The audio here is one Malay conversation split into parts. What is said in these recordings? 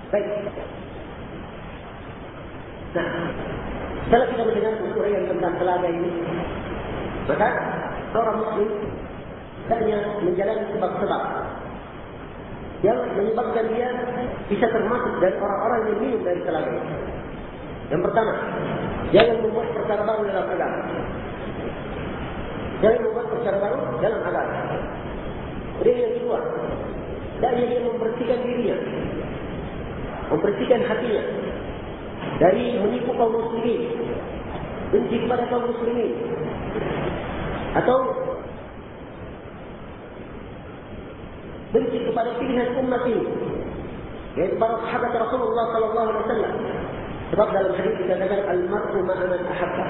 Baik. Nah, setelah kita mendengar uraian tentang telaga ini, maka seorang muslim hendaknya menjalani sebab-sebab yang menyebabkan dia bisa termasuk dari orang-orang yang minum dari telaga ini. Yang pertama, jangan membuat perkara baru dalam agama. Jangan membuat perkara baru dalam agama. Kemudian yang kedua, hendaknya dia membersihkan dirinya, membersihkan hatinya dari menipu kaum muslimin, benci kepada kaum muslimin, atau benci kepada pilihan umat ini, yaitu para sahabat Rasulullah sallallahu alaihi wasallam. Sebab dalam hadis dikatakan al-mar'u ma'a man ahabba.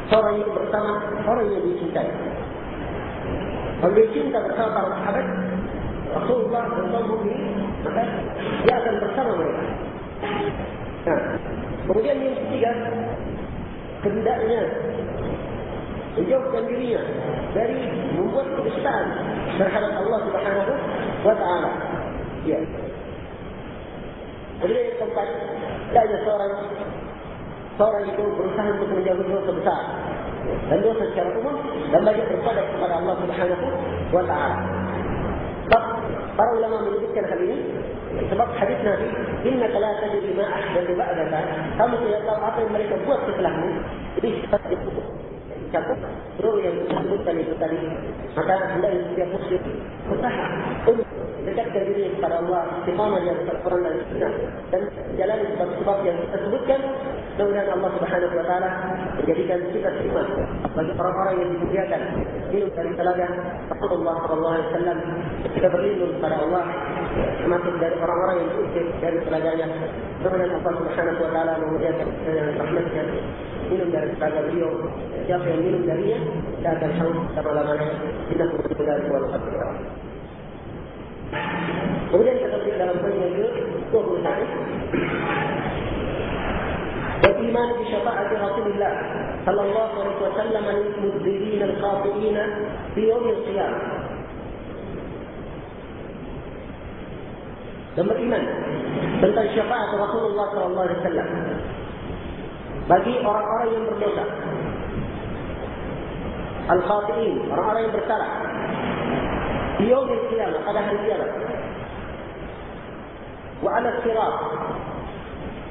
Seorang itu bersama orang yang dicintai. Kalau dia cinta bersama para sahabat Rasulullah sallallahu alaihi wasallam, maka dia akan bersama mereka. Nah, kemudian yang ketiga, hendaknya menjauhkan dirinya dari membuat kedustaan terhadap Allah Subhanahu wa taala. Ya. Kemudian yang keempat, hendaknya seorang itu berusaha untuk menjauhi dosa besar dan dosa secara umum dan banyak bertobat kepada Allah Subhanahu wa taala. Sebab para ulama menyebutkan hal ini sebab hadis Nabi, innaka la tadri ma ahdathu ba'daka, kamu tidak tahu apa yang mereka buat setelahmu. Jadi sifat itu cakup seluruh yang disebutkan itu tadi. Maka hendaknya setiap muslim berusaha untuk mendekatkan diri kepada Allah, istiqamah di atas Al-Quran dan Sunnah, dan jalani sebab-sebab yang kita sebutkan. Mudah-mudahan Allah Subhanahu wa taala menjadikan kita terima bagi orang-orang yang dimuliakan minum dari telaga Rasulullah sallallahu alaihi wasallam. Kita berlindung kepada Allah termasuk dari orang-orang yang diusir dari telaganya. Mudah-mudahan Allah Subhanahu wa taala memuliakan dan rahmatnya minum dari telaga beliau. Siapa yang minum darinya tidak akan haus selama-lamanya. Innahu bidzalika wal qadr. Kemudian kita lihat dalam poin yang ke-21. Beriman bi syafaati Rasulullah sallallahu alaihi wasallam lil mudzhirin al-khati'in fi yaum al-qiyamah. Dan beriman tentang syafaat Rasulullah sallallahu alaihi wasallam bagi orang-orang yang berdosa. Al-khati'in, orang-orang yang bersalah. Di yaum al-qiyamah, pada hari kiamat. Wa 'ala as-sirat.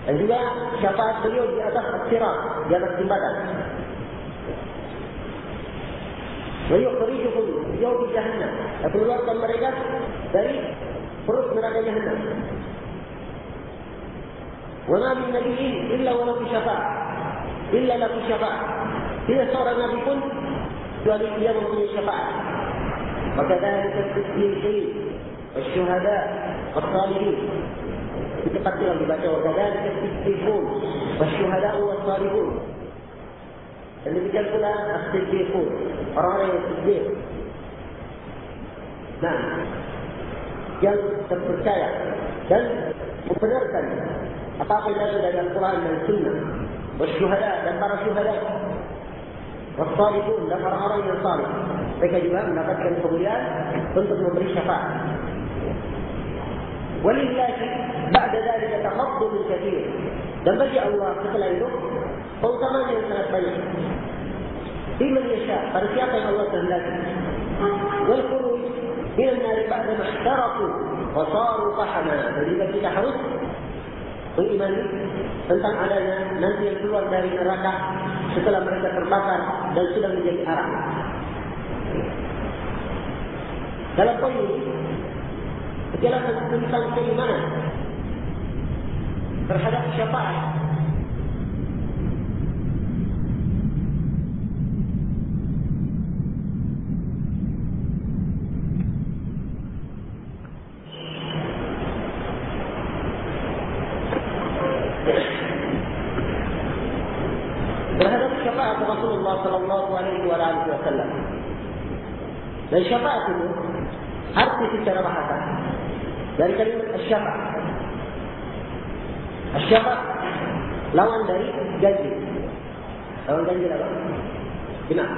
Dan juga syafaat beliau di atas as-sirat, di atas jembatan. Wa yukhrijuhum yawm jahannam. Dan keluarkan mereka dari perut neraka jahannam. Wa ma min nabiyyin illa wa lahu syafa'ah. Illa lahu syafa'ah. Tidak seorang nabi pun kecuali dia mempunyai syafaat. وكذلك الصديقين والشهداء والصالحين. Kita pasti lagi baca وكذلك الصديقون والشهداء والصالحون. Dan demikian pula as-siddiqun, orang-orang yang siddiq. Nah, yang terpercaya dan membenarkan apa-apa yang ada dari Al-Quran dan Sunnah. Wasyuhada, dan para syuhada. Wassalihun, dan orang-orang yang salih. Mereka juga mendapatkan kemuliaan untuk memberi syafaat. Walillahi ba'da dzalika taqaddum katsir. Dan bagi Allah setelah itu keutamaan yang sangat banyak. Liman yasha, pada siapa yang Allah kehendaki. Wal khuruj min an-nar ba'da ma ihtarafu wa saru fahama. Jadi kita harus mengimani tentang adanya nanti yang keluar dari neraka setelah mereka terbakar dan sudah menjadi arak. Dalam poin ini kejelasan tentang keimanan terhadap syafaat. Terhadap syafaat Rasulullah sallallahu alaihi wasallam. Dan syafaat itu arti secara bahasa dari kalimat asy-syafa'. Asy-syafa' lawan dari janji. Lawan janji apa? Benar.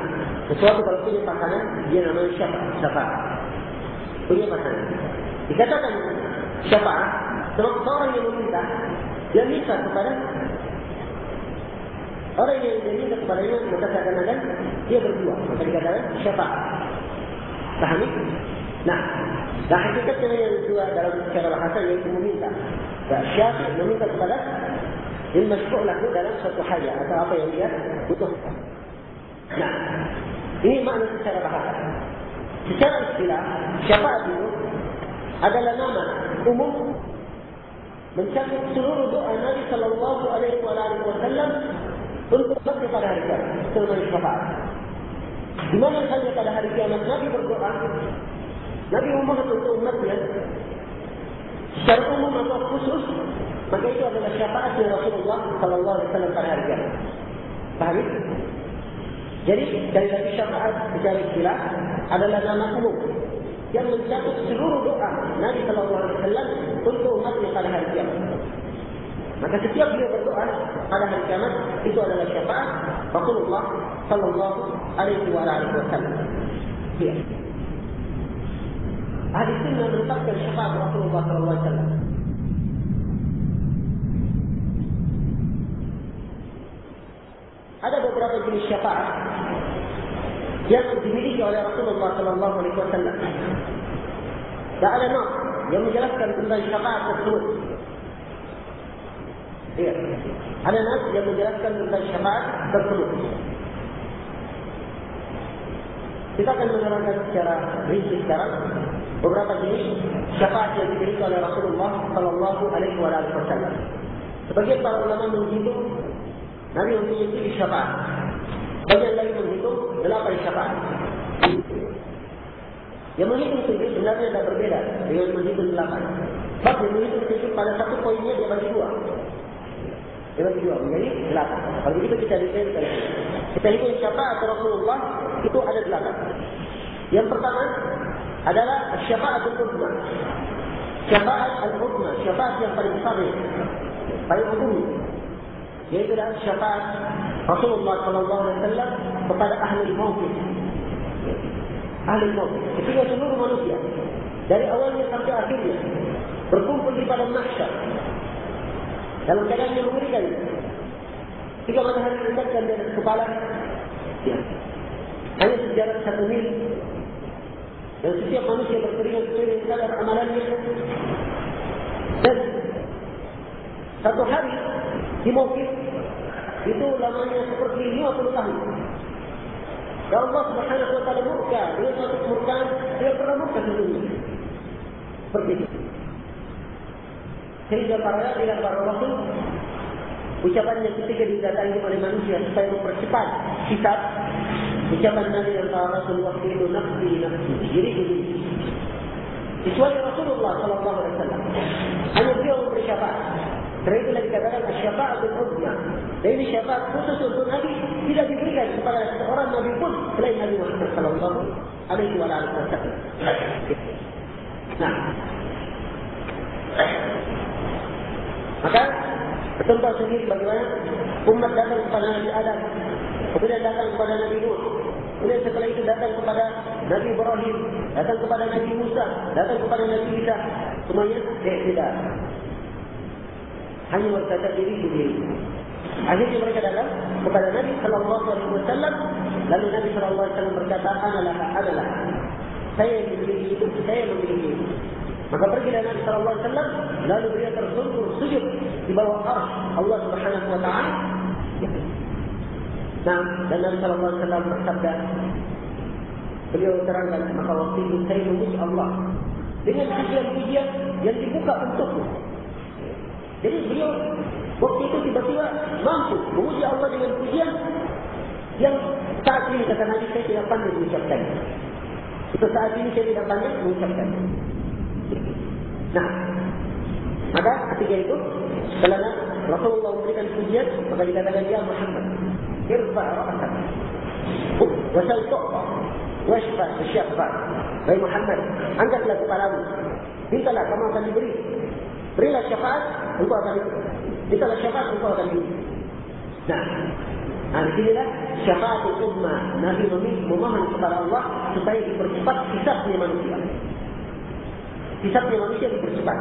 Sesuatu kalau punya pasangan dia namanya syafa'. Punya pasangan. Dikatakan syafa' Sebab seorang yang meminta, dia minta kepada orang yang dia minta kepadanya, maka kadang-kadang dia berdua, maka dikatakan syafaat. Pahami? Nah, hakikatnya yang kedua dalam secara bahasa yaitu meminta. Syafi' meminta kepada yang masyru' lahu dalam suatu hajat atau apa yang dia butuhkan. Nah, ini makna secara bahasa. Secara istilah, syafaat itu adalah nama umum mencakup seluruh doa Nabi sallallahu alaihi wasallam untuk bagi pada hari kiamat. Sebagai syafaat. Di mana saja pada hari kiamat Nabi berdoa, Nabi memohon untuk umatnya secara umum atau khusus, maka itu adalah syafaat dari Rasulullah sallallahu alaihi wasallam pada hari kiamat. Paham? Jadi dari syafaat secara istilah adalah nama umum yang mencakup seluruh doa Nabi sallallahu alaihi wasallam untuk umatnya pada hari kiamat. Maka setiap dia berdoa pada hari kiamat itu adalah syafaat Rasulullah sallallahu alaihi wasallam. Ya. Ahli sunnah menetapkan syafaat Rasulullah sallallahu alaihi wasallam. Ada beberapa jenis syafaat yang dimiliki oleh Rasulullah sallallahu alaihi wasallam. Dan ada nas yang menjelaskan tentang syafaat tersebut. Ya. Ada nas yang menjelaskan tentang syafaat tersebut. Kita akan menerangkan secara rinci sekarang beberapa jenis syafaat yang dimiliki oleh Rasulullah sallallahu alaihi wasallam. Sebagian para ulama menghitung Nabi memiliki syafaat. Bagian lagi menghitung 8 syafaat. Yang menghitung 7 sebenarnya tidak berbeda dengan menghitung 8. Sebab yang menghitung 7 pada satu poinnya dia bagi 2. Dia bagi 2 menjadi 8. Kalau begitu kita detailkan. Kita hitung syafaat Rasulullah itu ada 8. Yang pertama adalah syafaat al-uzma. Syafaat al-uzma, syafaat yang paling besar, paling umum. Yaitu adalah syafaat Rasulullah sallallahu alaihi wasallam kepada ahli maut. Ahli maut, ketika seluruh manusia dari awalnya sampai akhirnya berkumpul di padang mahsyar dalam keadaan yang mengerikan. Ketika matahari mendekatkan di atas kepala, hanya sejarak 1 mil, dan setiap manusia berkeringat sesuai dengan kadar amalannya. Dan satu hari di Mawqif itu lamanya seperti 50 tahun. Ya Allah Subhanahu wa taala murka, dia satu kemurkaan, dia pernah murka sebelumnya. Seperti itu. Sehingga para Rasul ucapannya ketika didatangi oleh manusia supaya mempercepat hisab, ucapan Nabi dan para Rasul waktu itu nafsi, diri. Kecuali Rasulullah sallallahu alaihi wasallam hanya beliau memberi syafaat. Karena itulah dikatakan syafaat al-uzma. Dan ini syafaat khusus untuk Nabi, tidak diberikan kepada seorang Nabi pun selain Nabi Muhammad sallallahu alaihi wasallam. Nah, maka contoh sendiri bagaimana umat datang kepada Nabi Adam, kemudian datang kepada Nabi Nuh, kemudian setelah itu datang kepada Nabi Ibrahim, datang kepada Nabi Musa, datang kepada Nabi Isa, semuanya tidak. Hanya berkata diri sendiri. Akhirnya mereka datang kepada Nabi sallallahu alaihi wasallam, lalu Nabi sallallahu alaihi wasallam berkata, "Adalah. Saya yang memiliki itu, saya yang memiliki itu." Maka pergilah Nabi sallallahu alaihi wasallam, lalu beliau tersungkur sujud di bawah arsy Allah Subhanahu wa taala. Nah, dan Nabi sallallahu alaihi wasallam bersabda, beliau terangkan, maka waktu itu saya memuji Allah dengan pujian-pujian yang dibuka untukku. Jadi beliau waktu itu tiba-tiba mampu memuji Allah dengan pujian yang saat ini kata Nabi saya tidak pandai mengucapkan. Itu saat ini saya tidak pandai mengucapkan. Nah, maka ketika itu setelah Rasulullah memberikan pujian, maka dikatakan ya Muhammad, irfa' ra'sak wa sal tu'ta washfa' syaffa'. Wahai Muhammad, angkatlah kepalamu, mintalah kamu akan diberi. Berilah syafaat, engkau akan diberi. Mintalah syafaat, engkau akan diberi. Nah, di sinilah syafaat ummah. Nabi memohon kepada Allah supaya dipercepat hisabnya manusia. Hisabnya manusia dipercepat.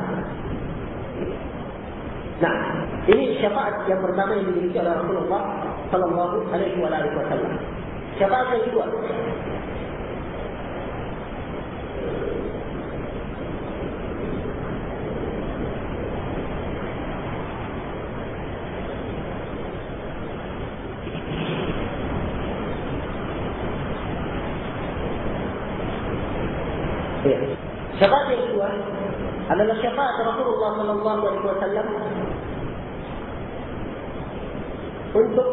Ini syafaat yang pertama yang dimiliki oleh Rasulullah Sallallahu Alaihi Wasallam. Syafaat yang kedua, syafaat yang kedua adalah syafaat Rasulullah Sallallahu Alaihi Wasallam untuk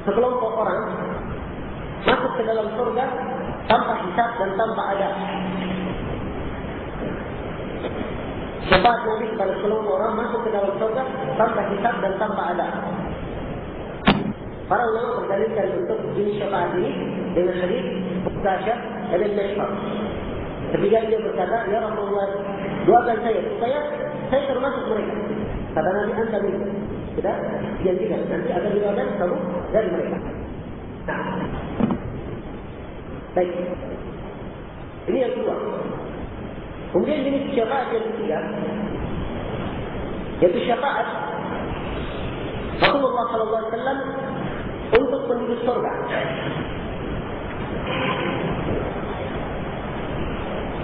sekelompok orang masuk ke dalam surga tanpa hisab dan tanpa adab. Syafaat Nabi kepada sekelompok orang masuk ke dalam surga tanpa hisab dan tanpa adab. Para ulama berdalilkan untuk jenis syafaat ini dengan hadis Muqtasyah dan Mishfar. Ketika dia berkata, ya Rasulullah, doakan saya supaya saya termasuk mereka. Kata Nabi, anta minum. Sudah janjikan, nanti akan didoakan kamu dari mereka. Nah, baik. Ini yang kedua. Kemudian jenis syafaat yang ketiga, yaitu syafaat Rasulullah SAW untuk penduduk surga.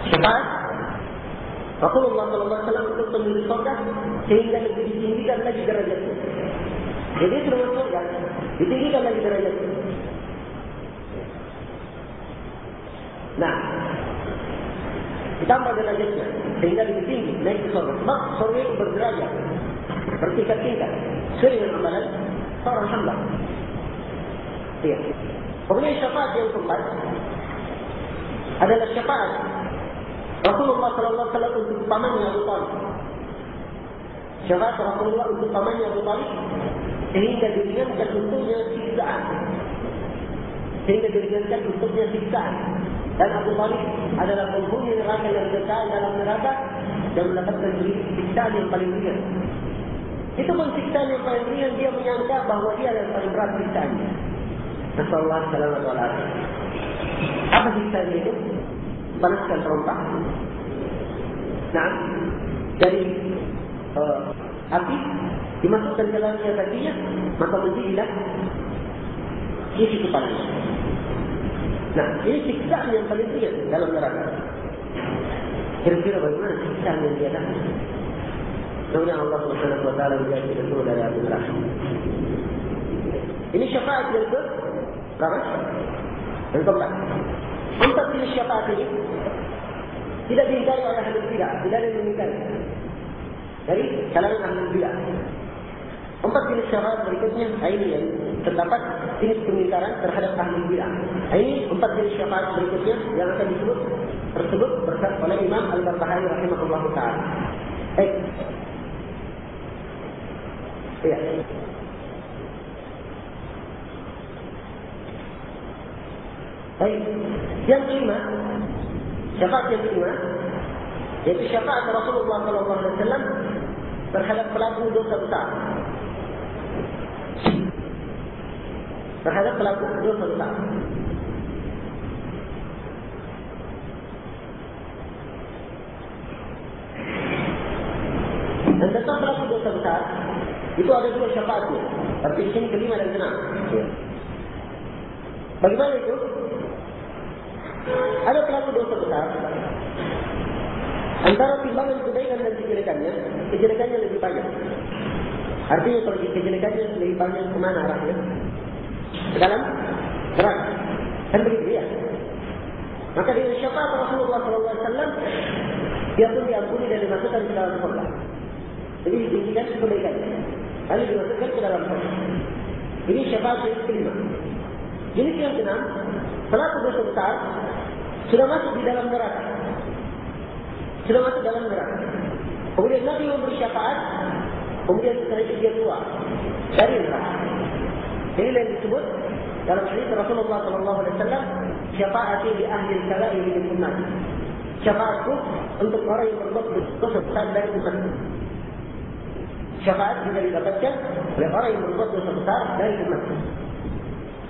Syafaat Rasulullah SAW untuk penduduk surga sehingga lebih ditinggikan lagi derajatnya. Jadi sudah masuk surga, ditinggikan lagi derajatnya. Nah, ditambah derajatnya sehingga lebih tinggi naik ke surga. Sebab surga itu berderajat, bertingkat-tingkat sesuai dengan amalan seorang hamba. Ya. Kemudian syafaat yang keempat adalah syafaat Rasulullah SAW untuk pamannya Abu Talib. Syafaat Rasulullah untuk pamannya Abu Talib sehingga diringankan untuknya siksaan. Dan Abu Talib adalah penghuni neraka yang kekal dalam neraka dan mendapatkan siksaan yang paling ringan. Itu pun siksaan yang paling ringan, dia menyangka bahawa dia yang paling berat siksaannya. Nasallallahu alaihi wasallam. Apa siksaan itu? Panaskan terompah. Nah, dari api dimasukkan ke dalam kakinya, maka menjadilah isi kepalanya. Nah, ini siksaan yang paling ringan dalam neraka. Kira-kira bagaimana siksaan yang dia dapat? Semoga Allah Subhanahu wa taala menjadi ketua dari api neraka. Ini syafaat yang berapa? Yang keempat. Empat jenis syafaat ini tidak diingkari oleh ahli bidah, tidak ada yang mengingkari dari kalangan ahli bidah. Empat jenis syafaat berikutnya ini yang terdapat jenis pengingkaran terhadap ahli bidah. Ini empat jenis syafaat berikutnya yang akan tersebut oleh Imam Al-Barbahari rahimahullah taala. Iya. Baik. Yang kelima, syafaat yang kelima, yaitu syafaat Rasulullah SAW terhadap pelaku dosa besar. Terhadap pelaku dosa besar. Dan tentang pelaku dosa besar, itu ada dua syafaatnya. Tapi di sini kelima dan keenam. Bagaimana itu? Ada pelaku dosa besar, antara timbangan kebaikan dan kejelekannya lebih banyak. Artinya kalau kejelekannya lebih banyak, kemana arahnya? Ke dalam neraka. Kan begitu ya? Maka dengan syafaat Rasulullah SAW, dia pun diampuni dan dimasukkan ke dalam surga. Jadi ditinggikan kebaikannya, lalu dimasukkan ke dalam surga. Ini syafaat yang kelima. Jenis yang keenam, pelaku dosa besar sudah masuk di dalam neraka. Kemudian Nabi memberi syafaat, kemudian setelah itu dia keluar dari neraka. Ini yang disebut dalam hadis Rasulullah SAW, syafaati li ahli al-kaba'ir min ummah. Syafaatku untuk orang yang berbuat dosa besar dari umatku. Syafaat juga didapatkan oleh orang yang berbuat dosa besar dari umatku.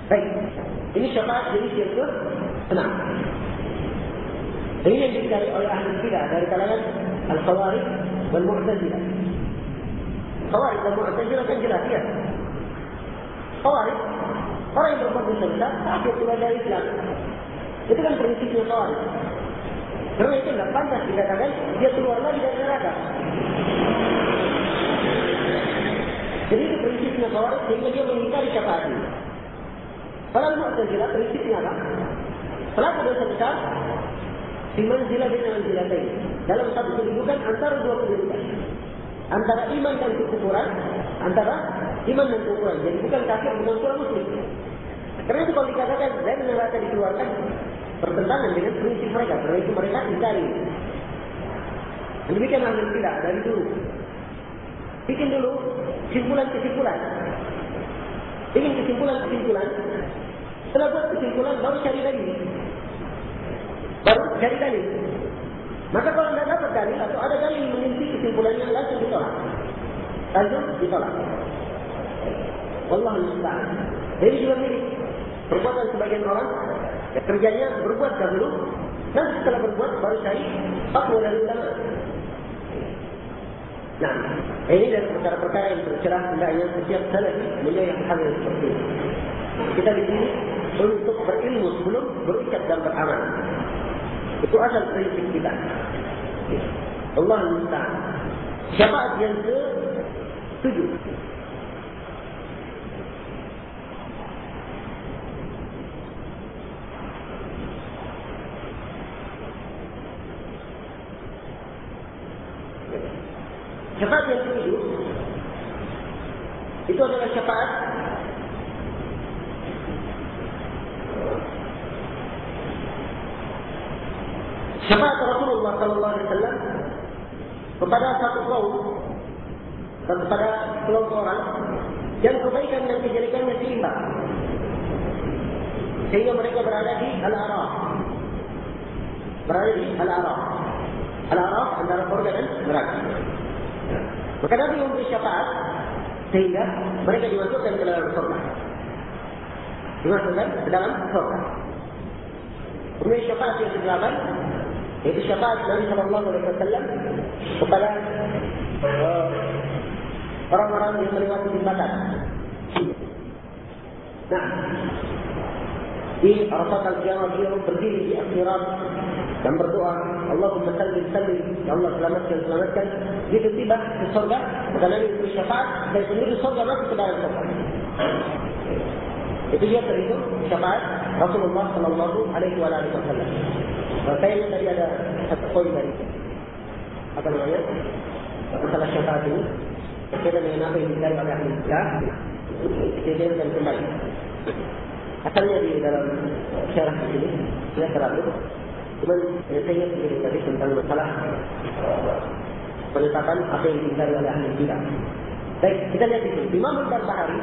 Baik, ini syafaat jenis yang ke-6. Ini yang dikali oleh ahli bidah dari kalangan Al-Khawarij wal Mu'tazilah. Khawarij dan Mu'tazilah kan jelas ya. Khawarij, orang yang berbuat dosa besar kafir keluar dari Islam. Itu kan prinsipnya Khawarij. Karena itu tidak pantas dikatakan dia keluar lagi dari neraka. Jadi itu prinsipnya Khawarij sehingga dia mengingkari syafaat ini. Kalau Mu'tazilah prinsipnya apa? Pelaku dosa besar di manzilah dan manzilatain. Dalam satu kedudukan antara dua kedudukan. Antara iman dan kekufuran, antara iman dan kekufuran. Jadi bukan kafir, bukan pula muslim. Karena itu kalau dikatakan dari neraka dikeluarkan, bertentangan dengan prinsip mereka. Karena itu mereka ingkari. Dan demikian ahli bidah dari dulu. Bikin dulu kesimpulan-kesimpulan. Bikin kesimpulan-kesimpulan. Setelah buat kesimpulan, baru cari dalil. Maka kalau tidak dapat dalil atau ada dalil menginti kesimpulannya, langsung ditolak. Wallahul musta'an. Jadi juga mirip perbuatan sebagian orang, ya, kerjanya berbuat dahulu, nanti setelah berbuat baru cari fatwa dari ulama. Nah, ini dari perkara-perkara yang tercerah hendaknya setiap salafi menjadi hal yang seperti ini. Kita di sini untuk berilmu sebelum berucap dan beramal. Itu asal prinsip kita. Allah musta'an. Syafaat yang ke-7. Syafaat yang ke-7 itu adalah syafaat Rasulullah sallallahu alaihi wasallam kepada satu kaum dan kepada kelompok orang yang kebaikan dan kejelekannya seimbang, sehingga mereka berada di Al-A'raf. Al-A'raf antara surga dan neraka. Maka Nabi memberi syafaat sehingga mereka dimasukkan ke dalam surga. Kemudian syafaat yang ke-8 yaitu syafaat Nabi sallallahu alaihi wasallam kepada orang-orang yang melewati jembatan. Nah, di Arafat al-Qiyamah beliau berdiri di akhirat dan berdoa, Allahumma sallim, ya Allah selamatkan. Begitu tiba di surga, maka Nabi memberi syafaat dan penduduk surga masuk ke dalam surga. Itu dia terhitung syafaat Rasulullah sallallahu alaihi wasallam. Kayaknya tadi ada satu poin dari masalah syafaat ini berkaitan dengan apa yang dicari oleh ahli bidah, dijadikan kembali. Asalnya di dalam syarah di sini tidak terlalu. Cuma saya ingat tadi tentang masalah penetapan apa yang dicari oleh ahli bidah. Baik, kita lihat di sini. Imam Al-Barbahari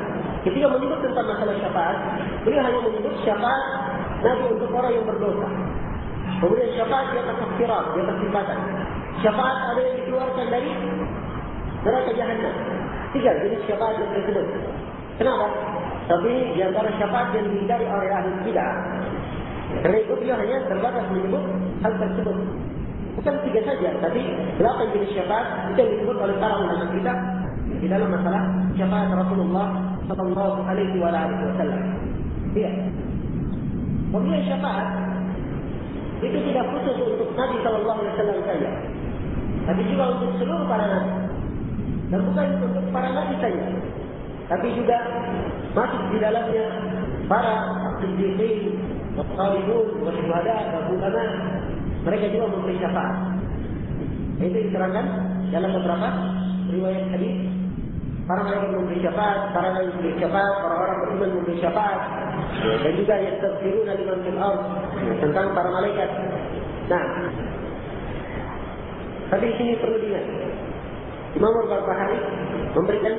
ketika menyebut tentang masalah syafaat, beliau hanya menyebut syafaat Nabi untuk orang yang berdosa. Kemudian syafaat di atas sirat, di atas jembatan. Syafaat ada yang dikeluarkan dari neraka Jahannam. 3 jenis syafaat yang tersebut. Kenapa? Tapi di antara syafaat yang dihindari oleh ahli bidah. Karena itu dia hanya terbatas menyebut hal tersebut. Bukan 3 saja, tapi 8 jenis syafaat itu yang disebut oleh para ulama kita di dalam masalah syafaat Rasulullah sallallahu alaihi wasallam. Iya. Kemudian syafaat itu tidak khusus untuk Nabi sallallahu alaihi wasallam saja, tapi juga untuk seluruh para nabi. Dan bukan untuk para nabi saja, tapi juga masuk di dalamnya para siddiqin, wassalihun, wasyuhada, dan ulama. Mereka juga memberi syafaat. Itu diterangkan dalam beberapa riwayat hadis. Para malaikat memberi syafaat, para nabi memberi syafaat, orang-orang beriman memberi syafaat, dan juga yastaghfiruna liman fil ardh, tentang para malaikat. Nah, tapi di sini perlu diingat, Imam Al-Barbahari memberikan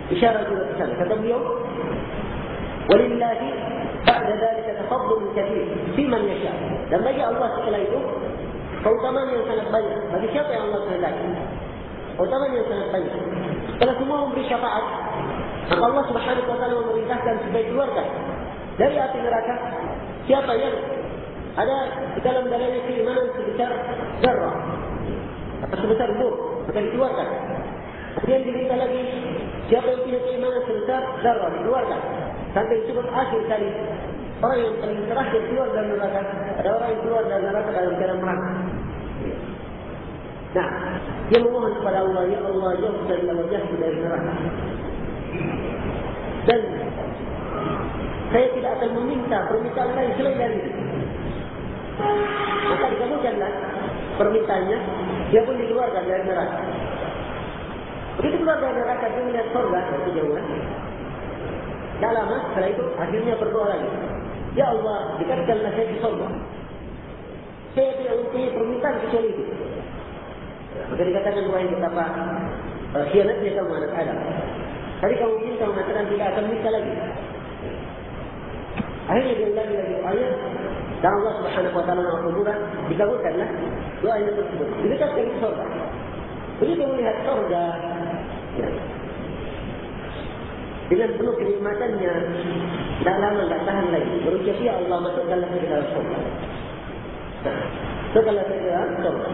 isyarat juga ke sana. Kata beliau, walillahi ba'da dzalika tafaddulun katsir fi man yasha. Dan bagi Allah setelah itu keutamaan yang sangat banyak bagi siapa yang Allah kehendaki. Keutamaan yang sangat banyak. Setelah semua memberi syafaat, maka Allah Subhanahu wa taala memerintahkan supaya keluarkan dari api neraka siapa yang ada di dalam dalilnya keimanan sebesar zarrah. sebesar bur, maka dikeluarkan. Kemudian diminta lagi, siapa yang punya keimanan sebesar zarrah, dikeluarkan. Sampai disebut akhir kali, orang yang paling terakhir keluar dari neraka, ada orang yang keluar dari neraka dalam keadaan merana. Nah, dia memohon kepada Allah, ya Allah, jauhkan wajahku dari neraka. Dan saya tidak akan meminta permintaan lain selain dari itu. Maka dikabulkanlah permintaannya, dia pun dikeluarkan dari neraka. Begitu keluar dari neraka, dia melihat surga dari kejauhan. Tak lama setelah itu, akhirnya berdoa lagi. Ya Allah, dekatkanlah saya di surga. Saya tidak mempunyai permintaan kecuali itu. Maka dikatakan wahai betapa khianatnya kamu anak Adam. Tadi kamu minta mengatakan tidak akan minta lagi. Akhirnya dia ulangi lagi doanya. Dan Allah Subhanahu wa ta'ala mengabulkan, dikabulkanlah doanya tersebut. Didekatkan ke surga. Begitu melihat surga, dengan penuh kenikmatannya, tak lama tak tahan lagi. Berucap, ya Allah, masukkanlah saya ke dalam surga. Masukkanlah saya ke dalam surga.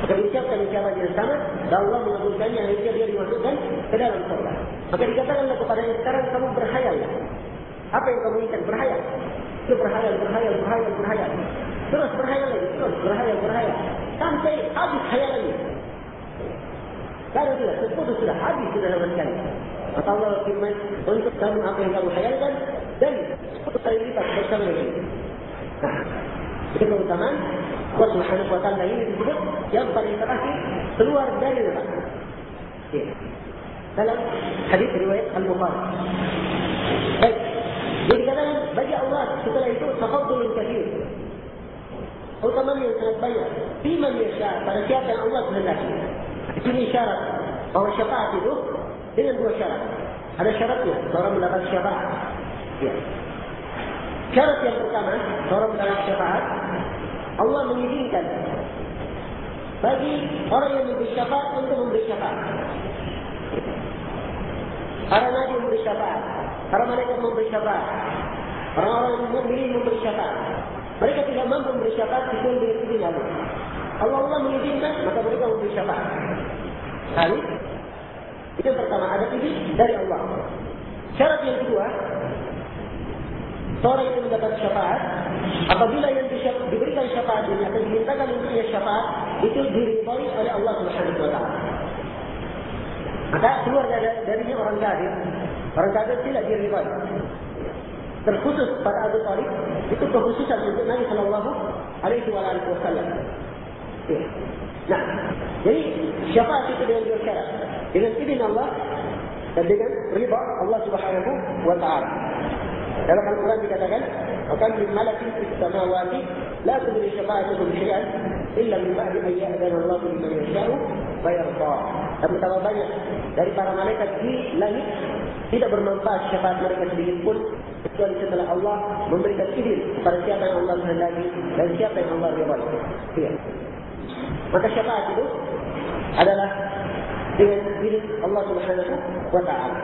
Maka diucapkan ucapan yang sama, dan Allah mengabulkannya, akhirnya dia dimasukkan ke dalam surga. Maka dikatakanlah kepadanya, sekarang kamu berhayal. Apa yang kamu inginkan? Berhayal. Itu berhayal. Terus berhayal lagi, terus berhayal. Sampai habis hayalannya. Kalau sudah, terputus sudah, habis sudah sama sekali. Maka Allah firman, untuk kamu apa yang kamu hayalkan, dan 10 kali lipat bersama dengan itu. Nah, itu keutamaan Allah Subhanahu wa ta'ala ini disebut yang paling terakhir keluar dari neraka. Dalam hadis riwayat Al-Bukhari. Baik. Jadi katakan bagi Allah setelah itu tafaddulun katsir. Keutamaan yang sangat banyak. Biman yasha, pada siapa yang Allah kehendaki. Ini syarat bahwa syafaat itu dengan 2 syarat. Ada syaratnya, seorang mendapat syafaat. Ya. Syarat yang pertama, seorang mendapat syafaat, Allah mengizinkan bagi orang yang memberi syafaat untuk memberi syafaat. Para nabi memberi syafaat, para malaikat memberi syafaat, orang-orang mukmin memberi syafaat. Mereka tidak mampu memberi syafaat kecuali dengan izin Allah. Allah mengizinkan, maka mereka memberi syafaat. Kali itu yang pertama, ada izin dari Allah. Syarat yang kedua, seorang yang mendapat syafaat, apabila yang diberikan syafaat ini akan dimintakan untuknya syafaat, itu diridhai oleh Allah Subhanahu wa ta'ala. Maka keluar darinya orang kafir. Orang kafir tidak diridhai. Terkhusus pada Abu Thalib, itu kekhususan untuk Nabi sallallahu alaihi wasallam. Nah, jadi syafaat itu dengan 2 syarat. Dengan izin Allah dan dengan ridha Allah Subhanahu wa ta'ala. Dalam Al-Quran dikatakan, "Akan min malakin fis samawati la tughni syafa'atuhum syai'an illa min ba'di an ya'dana Allahu liman yasha'u wa yarda." Dan betapa banyak dari para malaikat di langit tidak bermanfaat syafaat mereka sedikit pun kecuali setelah Allah memberikan izin kepada siapa yang Allah kehendaki dan siapa yang Allah ridhai. Ya. Maka syafaat itu adalah dengan izin Allah Subhanahu wa ta'ala.